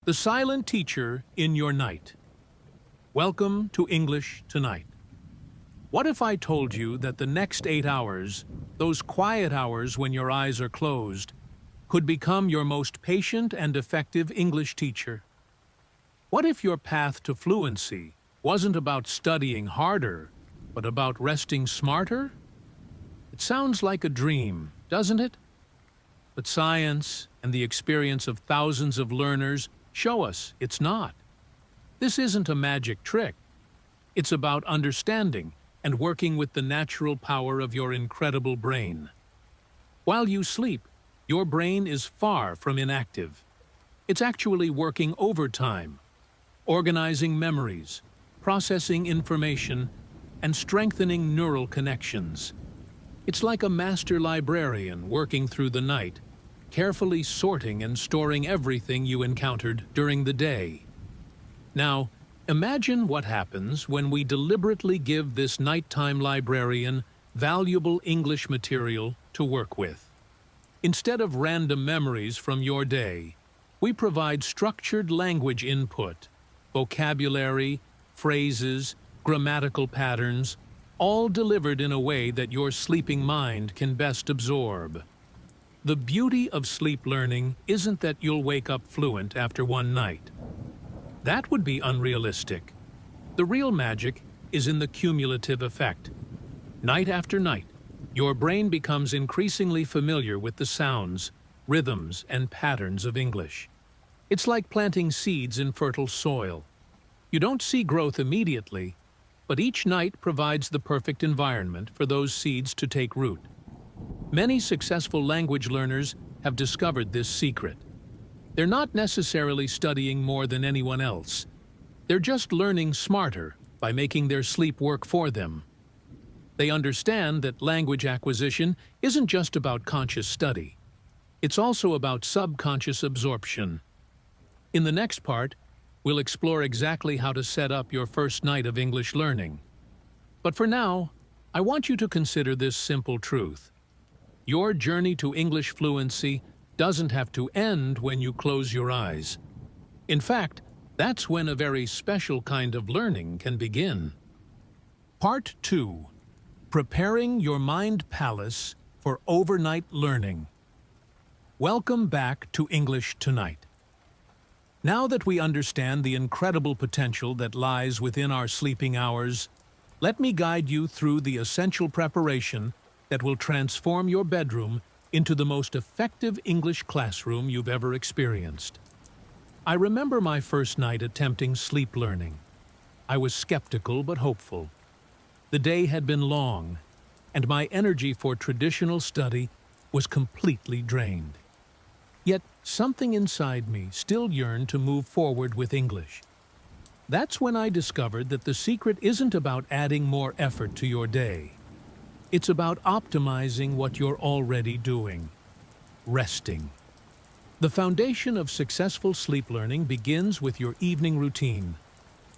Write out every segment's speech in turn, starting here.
The silent teacher in your night. Welcome to English Tonight. What if I told you that the next 8 hours, those quiet hours when your eyes are closed, could become your most patient and effective English teacher? What if your path to fluency wasn't about studying harder, but about resting smarter? It sounds like a dream, doesn't it? But science and the experience of thousands of learners show us it's not. This isn't a magic trick. It's about understanding and working with the natural power of your incredible brain. While you sleep, your brain is far from inactive. It's actually working overtime, organizing memories, processing information, and strengthening neural connections. It's like a master librarian working through the night, carefully sorting and storing everything you encountered during the day. Now, imagine what happens when we deliberately give this nighttime librarian valuable English material to work with. Instead of random memories from your day, we provide structured language input, vocabulary, phrases, grammatical patterns, all delivered in a way that your sleeping mind can best absorb. The beauty of sleep learning isn't that you'll wake up fluent after one night. That would be unrealistic. The real magic is in the cumulative effect. Night after night, your brain becomes increasingly familiar with the sounds, rhythms, and patterns of English. It's like planting seeds in fertile soil. You don't see growth immediately, but each night provides the perfect environment for those seeds to take root. Many successful language learners have discovered this secret. They're not necessarily studying more than anyone else. They're just learning smarter by making their sleep work for them. They understand that language acquisition isn't just about conscious study. It's also about subconscious absorption. In the next part, we'll explore exactly how to set up your first night of English learning. But for now, I want you to consider this simple truth. Your journey to English fluency doesn't have to end when you close your eyes. In fact, that's when a very special kind of learning can begin. Part 2. Preparing your mind palace for overnight learning. Welcome back to English Tonight. Now that we understand the incredible potential that lies within our sleeping hours, let me guide you through the essential preparation that will transform your bedroom into the most effective English classroom you've ever experienced. I remember my first night attempting sleep learning. I was skeptical but hopeful. The day had been long, and my energy for traditional study was completely drained. Yet something inside me still yearned to move forward with English. That's when I discovered that the secret isn't about adding more effort to your day. It's about optimizing what you're already doing. Resting. The foundation of successful sleep learning begins with your evening routine.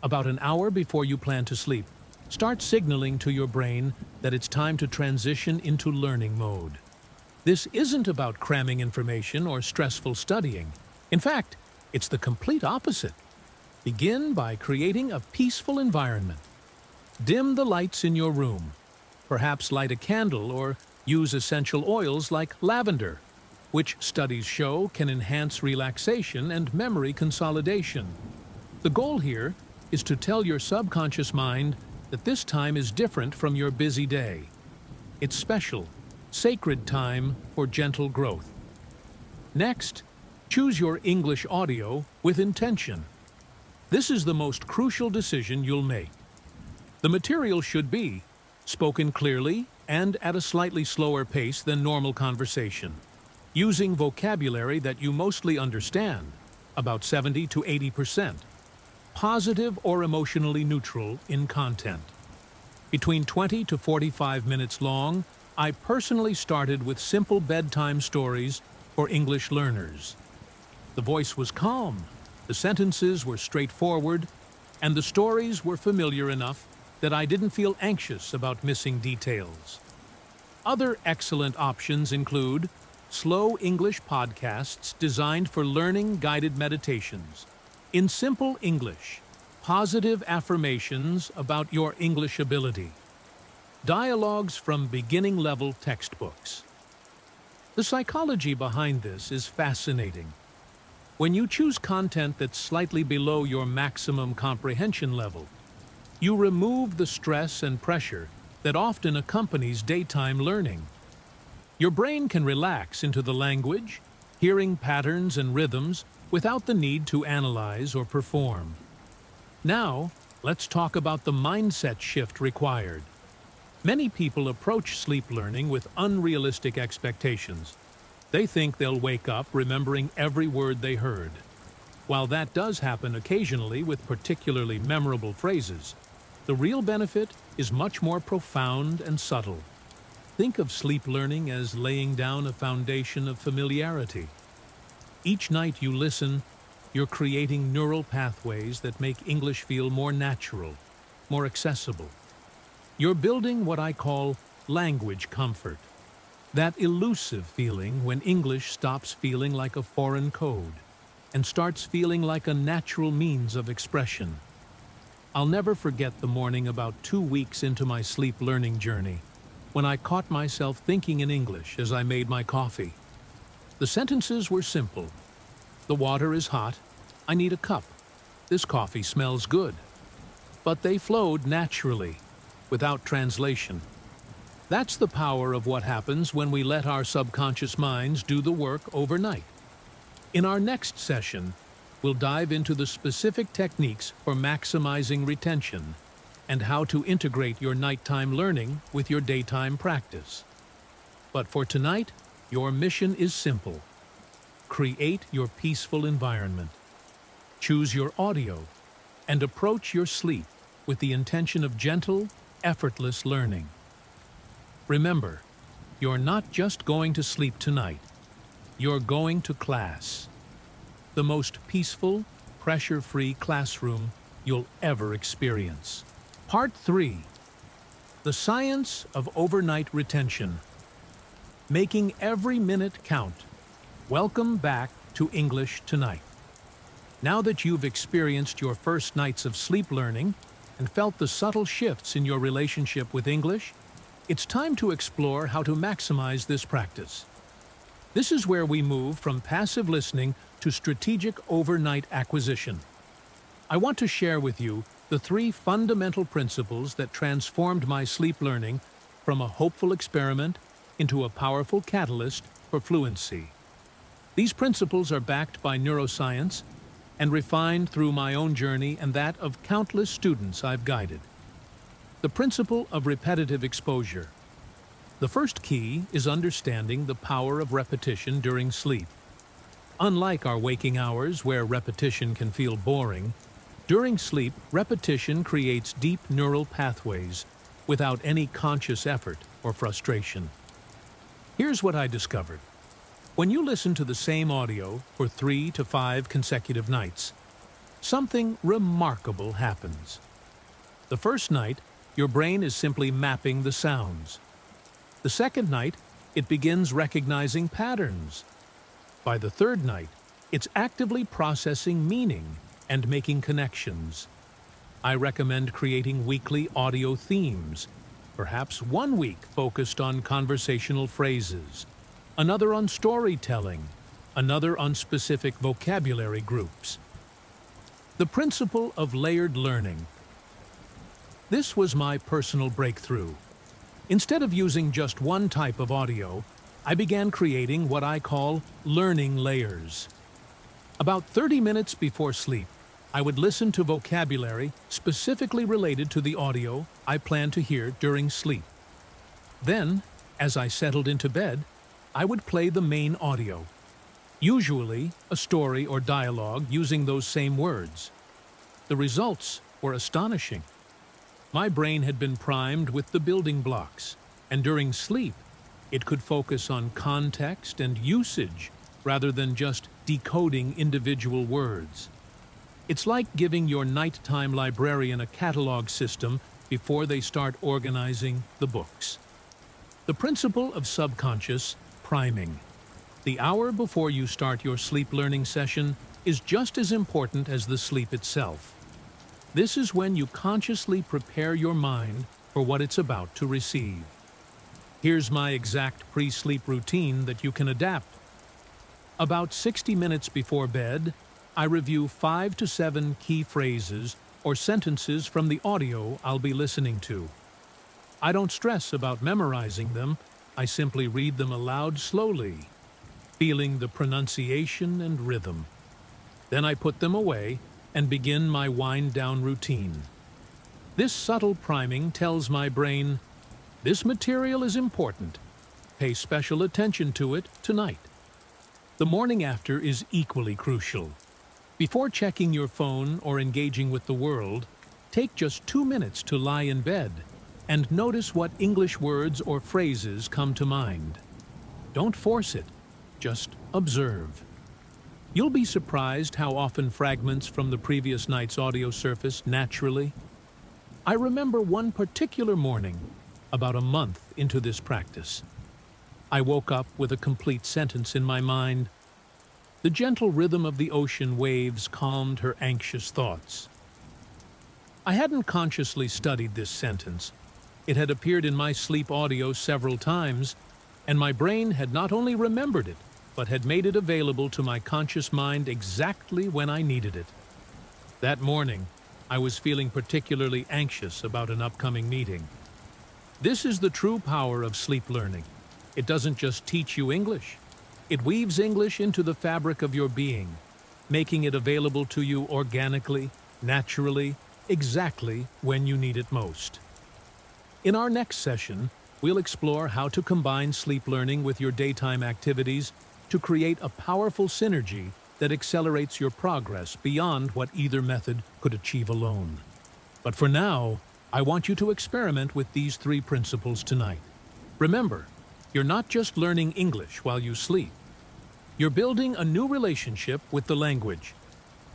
About an hour before you plan to sleep, start signaling to your brain that it's time to transition into learning mode. This isn't about cramming information or stressful studying. In fact, it's the complete opposite. Begin by creating a peaceful environment. Dim the lights in your room. Perhaps light a candle or use essential oils like lavender, which studies show can enhance relaxation and memory consolidation. The goal here is to tell your subconscious mind that this time is different from your busy day. It's special, sacred time for gentle growth. Next, choose your English audio with intention. This is the most crucial decision you'll make. The material should be spoken clearly and at a slightly slower pace than normal conversation, using vocabulary that you mostly understand, about 70 to 80%, positive or emotionally neutral in content. Between 20 to 45 minutes long, I personally started with simple bedtime stories for English learners. The voice was calm, the sentences were straightforward, and the stories were familiar enough that I didn't feel anxious about missing details. Other excellent options include slow English podcasts designed for learning guided meditations, In simple English, positive affirmations about your English ability. Dialogues from beginning-level textbooks. The psychology behind this is fascinating. When you choose content that's slightly below your maximum comprehension level, you remove the stress and pressure that often accompanies daytime learning. Your brain can relax into the language, hearing patterns and rhythms without the need to analyze or perform. Now, let's talk about the mindset shift required. Many people approach sleep learning with unrealistic expectations. They think they'll wake up remembering every word they heard. While that does happen occasionally with particularly memorable phrases, the real benefit is much more profound and subtle. Think of sleep learning as laying down a foundation of familiarity. Each night you listen, you're creating neural pathways that make English feel more natural, more accessible. You're building what I call language comfort, that elusive feeling when English stops feeling like a foreign code and starts feeling like a natural means of expression. I'll never forget the morning about 2 weeks into my sleep learning journey when I caught myself thinking in English as I made my coffee. The sentences were simple. The water is hot. I need a cup. This coffee smells good. But they flowed naturally, without translation. That's the power of what happens when we let our subconscious minds do the work overnight. In our next session, we'll dive into the specific techniques for maximizing retention and how to integrate your nighttime learning with your daytime practice. But for tonight, your mission is simple. Create your peaceful environment. Choose your audio and approach your sleep with the intention of gentle, effortless learning. Remember, you're not just going to sleep tonight. You're going to class. The most peaceful, pressure-free classroom you'll ever experience. Part 3. The Science of Overnight Retention. Making every minute count. Welcome back to English Tonight. Now that you've experienced your first nights of sleep learning and felt the subtle shifts in your relationship with English, it's time to explore how to maximize this practice. This is where we move from passive listening to strategic overnight acquisition. I want to share with you the 3 fundamental principles that transformed my sleep learning from a hopeful experiment into a powerful catalyst for fluency. These principles are backed by neuroscience and refined through my own journey and that of countless students I've guided. The principle of repetitive exposure. The first key is understanding the power of repetition during sleep. Unlike our waking hours where repetition can feel boring, during sleep, repetition creates deep neural pathways without any conscious effort or frustration. Here's what I discovered. When you listen to the same audio for 3 to 5 consecutive nights, something remarkable happens. The first night, your brain is simply mapping the sounds. The second night, it begins recognizing patterns. By the third night, it's actively processing meaning and making connections. I recommend creating weekly audio themes, perhaps 1 week focused on conversational phrases, another on storytelling, another on specific vocabulary groups. The principle of layered learning. This was my personal breakthrough. Instead of using just one type of audio, I began creating what I call learning layers. About 30 minutes before sleep, I would listen to vocabulary specifically related to the audio I planned to hear during sleep. Then, as I settled into bed, I would play the main audio, usually a story or dialogue using those same words. The results were astonishing. My brain had been primed with the building blocks, and during sleep, it could focus on context and usage rather than just decoding individual words. It's like giving your nighttime librarian a catalog system before they start organizing the books. The principle of subconscious priming. The hour before you start your sleep learning session is just as important as the sleep itself. This is when you consciously prepare your mind for what it's about to receive. Here's my exact pre-sleep routine that you can adapt. About 60 minutes before bed, I review 5 to 7 key phrases or sentences from the audio I'll be listening to. I don't stress about memorizing them, I simply read them aloud slowly, feeling the pronunciation and rhythm. Then I put them away and begin my wind-down routine. This subtle priming tells my brain, this material is important. Pay special attention to it tonight. The morning after is equally crucial. Before checking your phone or engaging with the world, take just 2 minutes to lie in bed and notice what English words or phrases come to mind. Don't force it, just observe. You'll be surprised how often fragments from the previous night's audio surface naturally. I remember one particular morning, about a month into this practice. I woke up with a complete sentence in my mind. The gentle rhythm of the ocean waves calmed her anxious thoughts. I hadn't consciously studied this sentence. It had appeared in my sleep audio several times, and my brain had not only remembered it, but had made it available to my conscious mind exactly when I needed it. That morning, I was feeling particularly anxious about an upcoming meeting. This is the true power of sleep learning. It doesn't just teach you English. It weaves English into the fabric of your being, making it available to you organically, naturally, exactly when you need it most. In our next session, we'll explore how to combine sleep learning with your daytime activities to create a powerful synergy that accelerates your progress beyond what either method could achieve alone. But for now, I want you to experiment with these 3 principles tonight. Remember, you're not just learning English while you sleep. You're building a new relationship with the language,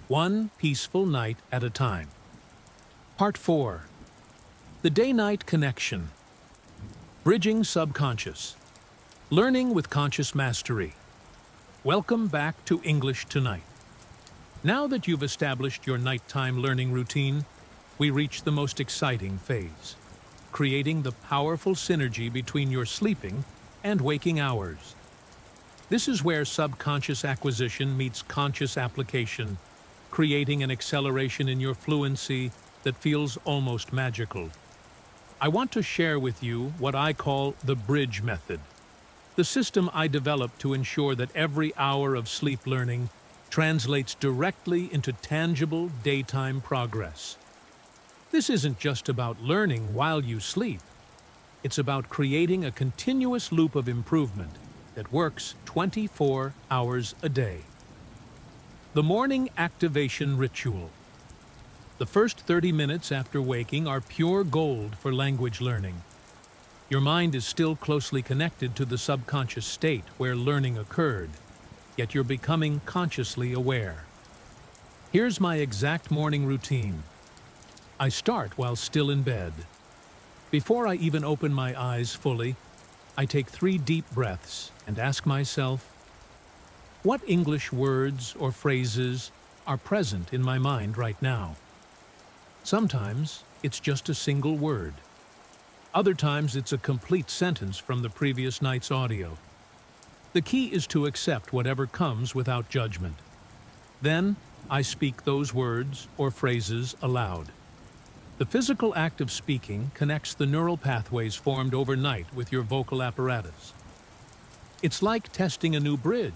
one peaceful night at a time. Part 4. The Day-Night Connection. Bridging Subconscious. Learning with Conscious Mastery. Welcome back to English Tonight. Now that you've established your nighttime learning routine, we reach the most exciting phase, creating the powerful synergy between your sleeping and waking hours. This is where subconscious acquisition meets conscious application, creating an acceleration in your fluency that feels almost magical. I want to share with you what I call the bridge method, the system I developed to ensure that every hour of sleep learning translates directly into tangible daytime progress. This isn't just about learning while you sleep. It's about creating a continuous loop of improvement that works 24 hours a day. The Morning Activation Ritual. The first 30 minutes after waking are pure gold for language learning. Your mind is still closely connected to the subconscious state where learning occurred, yet you're becoming consciously aware. Here's my exact morning routine. I start while still in bed. Before I even open my eyes fully, I take 3 deep breaths and ask myself, what English words or phrases are present in my mind right now? Sometimes it's just a single word. Other times it's a complete sentence from the previous night's audio. The key is to accept whatever comes without judgment. Then I speak those words or phrases aloud. The physical act of speaking connects the neural pathways formed overnight with your vocal apparatus. It's like testing a new bridge.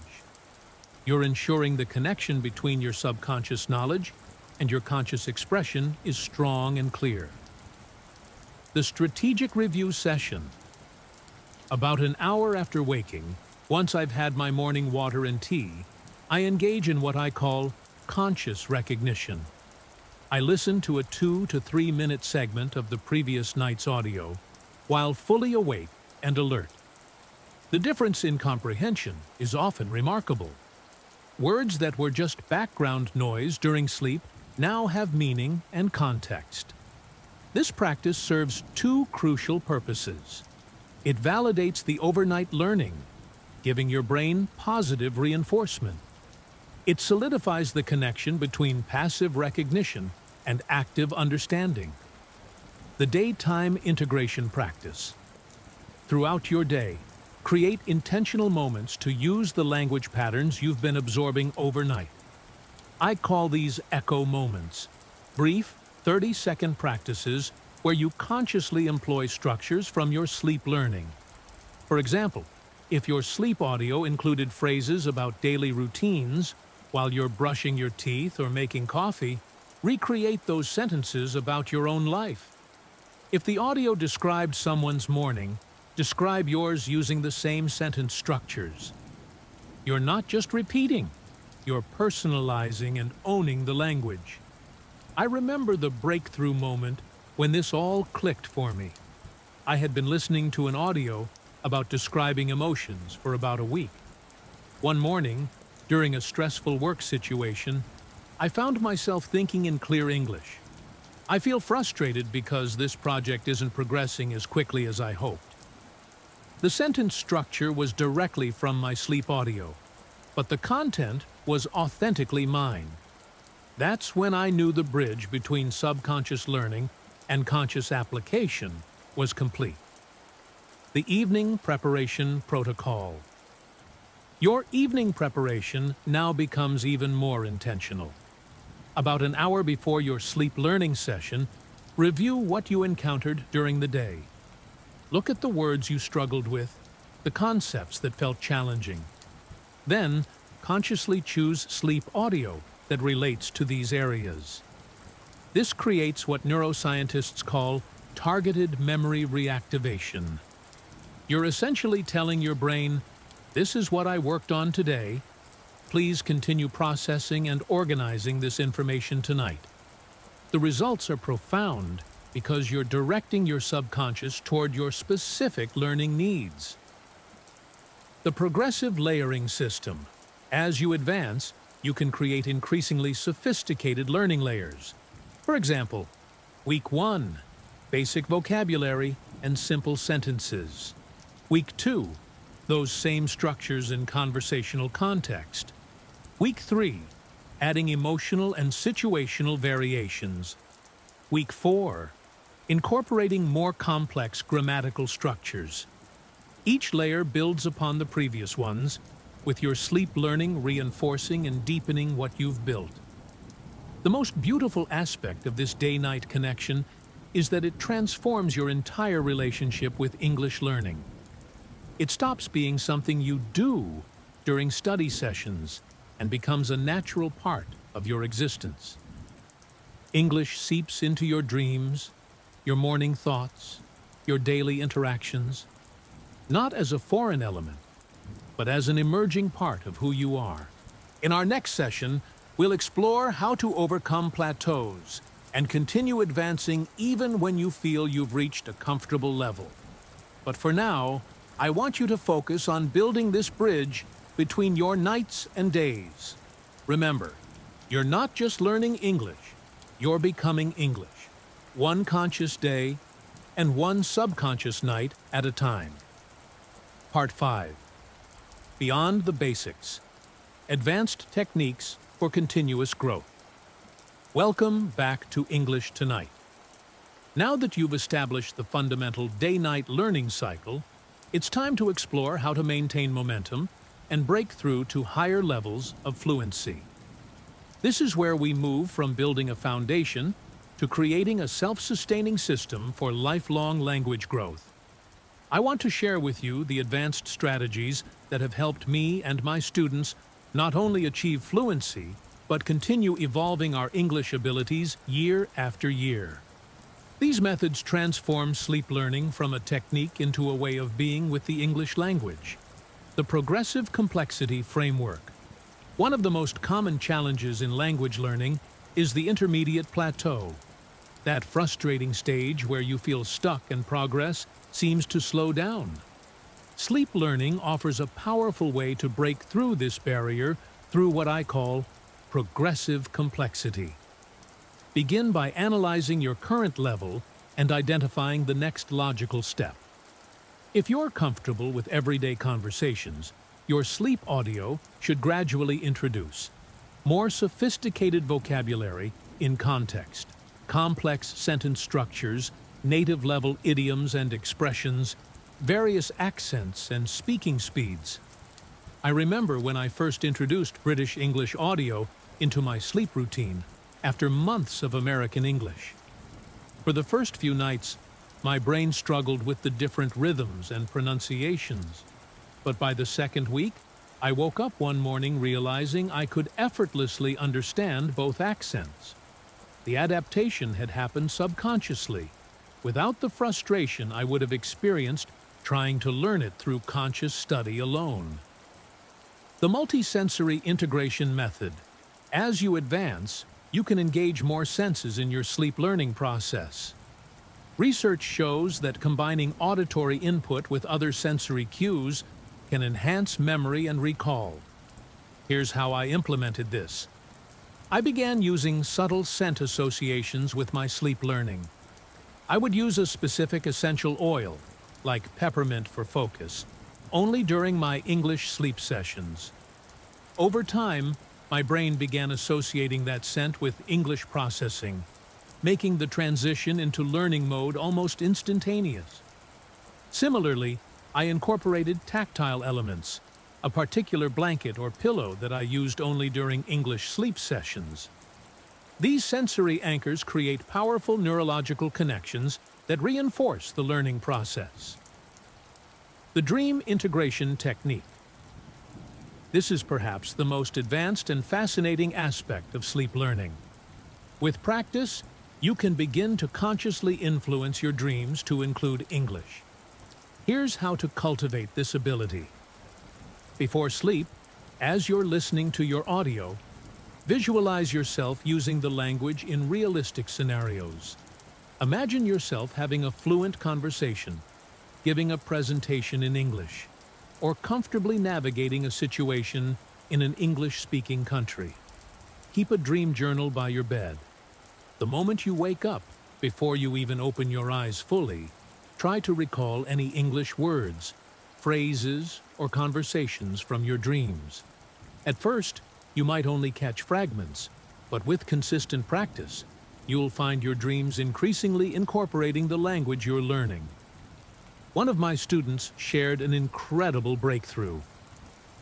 You're ensuring the connection between your subconscious knowledge and your conscious expression is strong and clear. The strategic review session. About an hour after waking, once I've had my morning water and tea, I engage in what I call conscious recognition. I listen to a 2 to 3 minute segment of the previous night's audio while fully awake and alert. The difference in comprehension is often remarkable. Words that were just background noise during sleep now have meaning and context. This practice serves 2 crucial purposes. It validates the overnight learning, giving your brain positive reinforcement. It solidifies the connection between passive recognition and active understanding. The daytime integration practice. Throughout your day, create intentional moments to use the language patterns you've been absorbing overnight. I call these echo moments, brief 30-second practices where you consciously employ structures from your sleep learning. For example, if your sleep audio included phrases about daily routines while you're brushing your teeth or making coffee, recreate those sentences about your own life. If the audio described someone's morning, describe yours using the same sentence structures. You're not just repeating, you're personalizing and owning the language. I remember the breakthrough moment when this all clicked for me. I had been listening to an audio about describing emotions for about a week. One morning, during a stressful work situation, I found myself thinking in clear English. I feel frustrated because this project isn't progressing as quickly as I hoped. The sentence structure was directly from my sleep audio, but the content was authentically mine. That's when I knew the bridge between subconscious learning and conscious application was complete. The evening preparation protocol. Your evening preparation now becomes even more intentional. About an hour before your sleep learning session, review what you encountered during the day. Look at the words you struggled with, the concepts that felt challenging. Then, consciously choose sleep audio that relates to these areas. This creates what neuroscientists call targeted memory reactivation. You're essentially telling your brain, "This is what I worked on today. Please continue processing and organizing this information tonight." The results are profound because you're directing your subconscious toward your specific learning needs. The progressive layering system. As you advance, you can create increasingly sophisticated learning layers. For example, Week 1, basic vocabulary and simple sentences. Week 2, those same structures in conversational context. Week 3, adding emotional and situational variations. Week 4, incorporating more complex grammatical structures. Each layer builds upon the previous ones, with your sleep learning reinforcing and deepening what you've built. The most beautiful aspect of this day-night connection is that it transforms your entire relationship with English learning. It stops being something you do during study sessions and becomes a natural part of your existence. English seeps into your dreams, your morning thoughts, your daily interactions, not as a foreign element, but as an emerging part of who you are. In our next session, we'll explore how to overcome plateaus and continue advancing even when you feel you've reached a comfortable level. But for now, I want you to focus on building this bridge between your nights and days. Remember, you're not just learning English, you're becoming English, one conscious day and one subconscious night at a time. Part 5. Beyond the Basics. Advanced Techniques for Continuous Growth. Welcome back to English Tonight. Now that you've established the fundamental day-night learning cycle, it's time to explore how to maintain momentum and break through to higher levels of fluency. This is where we move from building a foundation to creating a self-sustaining system for lifelong language growth. I want to share with you the advanced strategies that have helped me and my students not only achieve fluency, but continue evolving our English abilities year after year. These methods transform sleep learning from a technique into a way of being with the English language. The Progressive Complexity Framework. One of the most common challenges in language learning is the intermediate plateau. That frustrating stage where you feel stuck and progress seems to slow down. Sleep learning offers a powerful way to break through this barrier through what I call progressive complexity. Begin by analyzing your current level and identifying the next logical step. If you're comfortable with everyday conversations, your sleep audio should gradually introduce more sophisticated vocabulary in context, complex sentence structures, native-level idioms and expressions, various accents and speaking speeds. I remember when I first introduced British English audio into my sleep routine after months of American English. For the first few nights, my brain struggled with the different rhythms and pronunciations. But by the second week, I woke up one morning realizing I could effortlessly understand both accents. The adaptation had happened subconsciously, without the frustration I would have experienced trying to learn it through conscious study alone. The multisensory integration method. As you advance, you can engage more senses in your sleep learning process. Research shows that combining auditory input with other sensory cues can enhance memory and recall. Here's how I implemented this. I began using subtle scent associations with my sleep learning. I would use a specific essential oil, like peppermint for focus, only during my English sleep sessions. Over time, my brain began associating that scent with English processing, making the transition into learning mode almost instantaneous. Similarly, I incorporated tactile elements, a particular blanket or pillow that I used only during English sleep sessions. These sensory anchors create powerful neurological connections that reinforce the learning process. The dream integration technique. This is perhaps the most advanced and fascinating aspect of sleep learning. With practice, you can begin to consciously influence your dreams to include English. Here's how to cultivate this ability. Before sleep, as you're listening to your audio, visualize yourself using the language in realistic scenarios. Imagine yourself having a fluent conversation, giving a presentation in English, or comfortably navigating a situation in an English-speaking country. Keep a dream journal by your bed. The moment you wake up, before you even open your eyes fully, try to recall any English words, phrases, or conversations from your dreams. At first, you might only catch fragments, but with consistent practice, you'll find your dreams increasingly incorporating the language you're learning. One of my students shared an incredible breakthrough.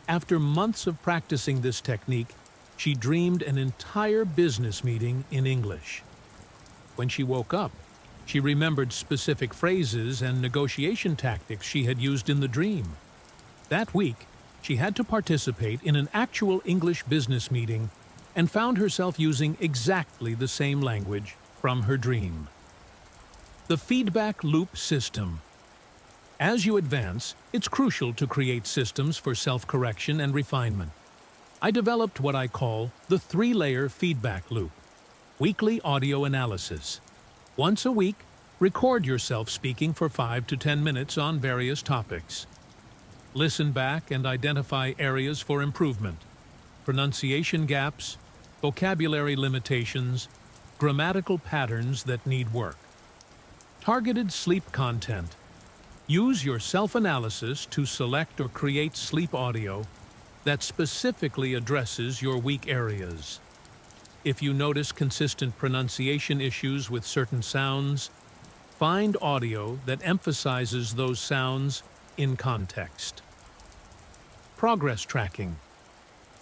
After months of practicing this technique, she dreamed an entire business meeting in English. When she woke up, she remembered specific phrases and negotiation tactics she had used in the dream. That week, she had to participate in an actual English business meeting and found herself using exactly the same language from her dream. The feedback loop system. As you advance, it's crucial to create systems for self-correction and refinement. I developed what I call the 3-layer feedback loop. Weekly audio analysis. Once a week, record yourself speaking for 5 to 10 minutes on various topics. Listen back and identify areas for improvement, pronunciation gaps, vocabulary limitations, grammatical patterns that need work. Targeted sleep content. Use your self-analysis to select or create sleep audio that specifically addresses your weak areas. If you notice consistent pronunciation issues with certain sounds, find audio that emphasizes those sounds in context. Progress tracking.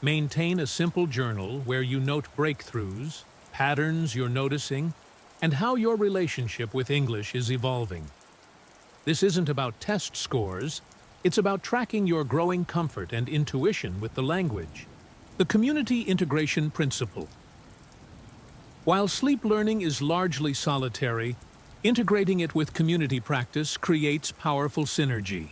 Maintain a simple journal where you note breakthroughs, patterns you're noticing, and how your relationship with English is evolving. This isn't about test scores, it's about tracking your growing comfort and intuition with the language. The community integration principle. While sleep learning is largely solitary, integrating it with community practice creates powerful synergy.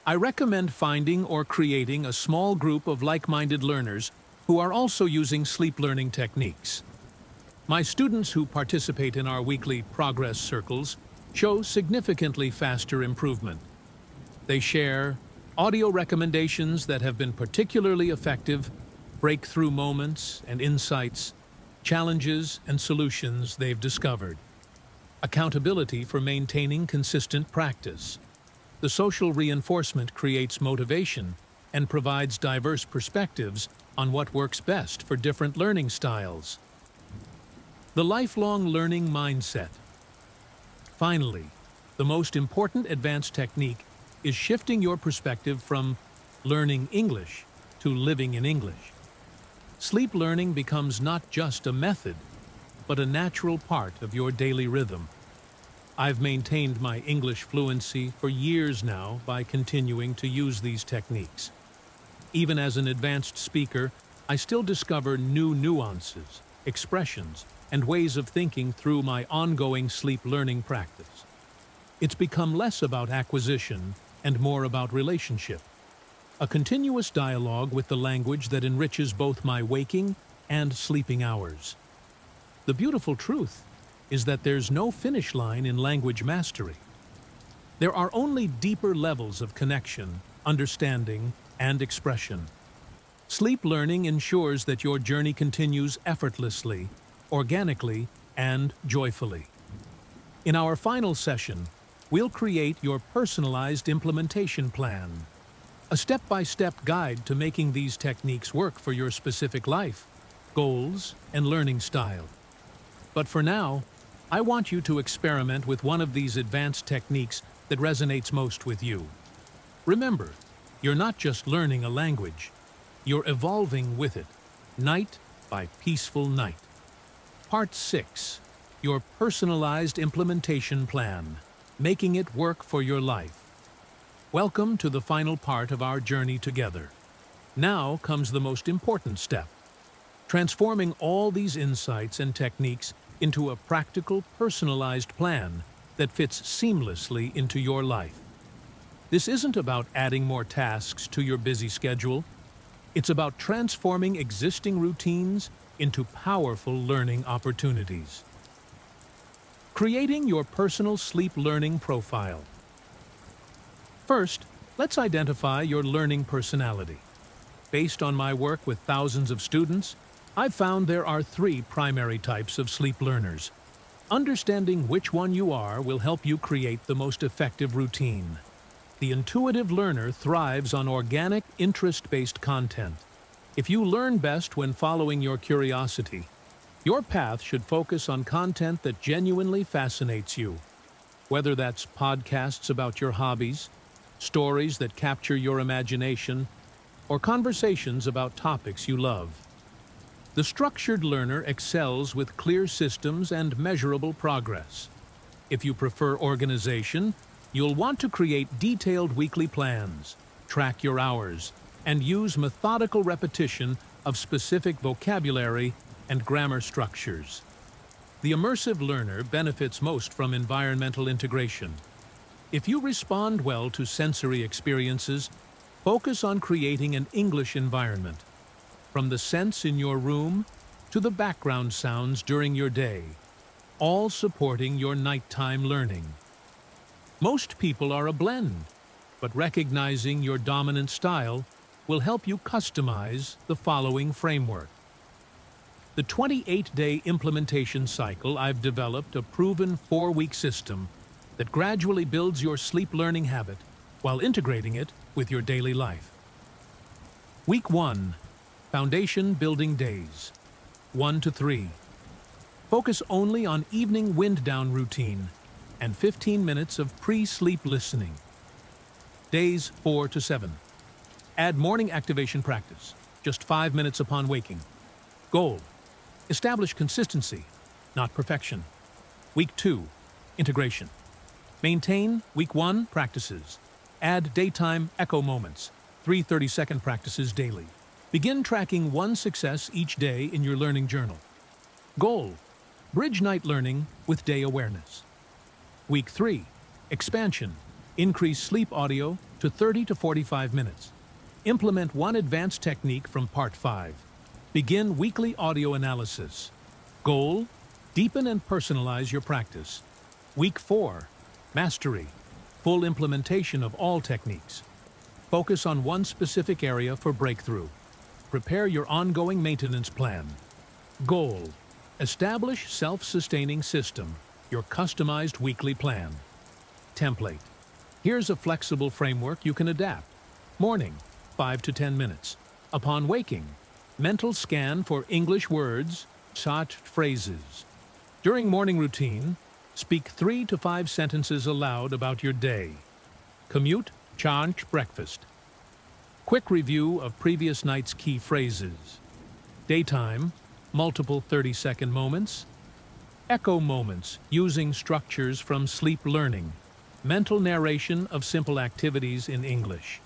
I recommend finding or creating a small group of like-minded learners who are also using sleep learning techniques. My students who participate in our weekly progress circles show significantly faster improvement. They share audio recommendations that have been particularly effective, breakthrough moments and insights, challenges and solutions they've discovered. Accountability for maintaining consistent practice. The social reinforcement creates motivation and provides diverse perspectives on what works best for different learning styles. The lifelong learning mindset. Finally, the most important advanced technique is shifting your perspective from learning English to living in English. Sleep learning becomes not just a method, but a natural part of your daily rhythm. I've maintained my English fluency for years now by continuing to use these techniques. Even as an advanced speaker, I still discover new nuances, expressions, and ways of thinking through my ongoing sleep learning practice. It's become less about acquisition and more about relationship, a continuous dialogue with the language that enriches both my waking and sleeping hours. The beautiful truth is that there's no finish line in language mastery. There are only deeper levels of connection, understanding, and expression. Sleep learning ensures that your journey continues effortlessly, organically, and joyfully. In our final session, we'll create your personalized implementation plan, a step-by-step guide to making these techniques work for your specific life, goals, and learning style. But for now, I want you to experiment with one of these advanced techniques that resonates most with you. Remember, you're not just learning a language, you're evolving with it, night by peaceful night. Part 6. Your personalized implementation plan, making it work for your life. Welcome to the final part of our journey together. Now comes the most important step, transforming all these insights and techniques into a practical, personalized plan that fits seamlessly into your life. This isn't about adding more tasks to your busy schedule. It's about transforming existing routines into powerful learning opportunities. Creating your personal sleep learning profile. First, let's identify your learning personality. Based on my work with thousands of students, I've found there are 3 primary types of sleep learners. Understanding which one you are will help you create the most effective routine. The intuitive learner thrives on organic, interest-based content. If you learn best when following your curiosity, your path should focus on content that genuinely fascinates you. Whether that's podcasts about your hobbies, stories that capture your imagination, or conversations about topics you love. The structured learner excels with clear systems and measurable progress. If you prefer organization, you'll want to create detailed weekly plans, track your hours, and use methodical repetition of specific vocabulary and grammar structures. The immersive learner benefits most from environmental integration. If you respond well to sensory experiences, focus on creating an English environment. From the scents in your room to the background sounds during your day, all supporting your nighttime learning. Most people are a blend, but recognizing your dominant style will help you customize the following framework. The 28-day implementation cycle. I've developed a proven 4-week system that gradually builds your sleep learning habit while integrating it with your daily life. Week 1. Foundation building days. 1 to 3. Focus only on evening wind-down routine and 15 minutes of pre-sleep listening. Days 4 to 7. Add morning activation practice, just 5 minutes upon waking. Goal: establish consistency, not perfection. Week 2. Integration. Maintain Week 1 practices. Add daytime echo moments, 3 30-second practices daily. Begin tracking 1 success each day in your learning journal. Goal: bridge night learning with day awareness. Week 3. Expansion. Increase sleep audio to 30 to 45 minutes. Implement 1 advanced technique from Part 5. Begin weekly audio analysis. Goal: deepen and personalize your practice. Week 4. Mastery. Full implementation of all techniques. Focus on 1 specific area for breakthrough. Prepare your ongoing maintenance plan. Goal: establish self-sustaining system, your customized weekly plan. Template. Here's a flexible framework you can adapt. Morning, 5 to 10 minutes. Upon waking, Mental scan for English words, such phrases. During morning routine, speak 3 to 5 sentences aloud about your day. Commute, change, breakfast. Quick review of previous night's key phrases. Daytime, multiple 30-second moments. Echo moments, using structures from sleep learning. Mental narration of simple activities in English.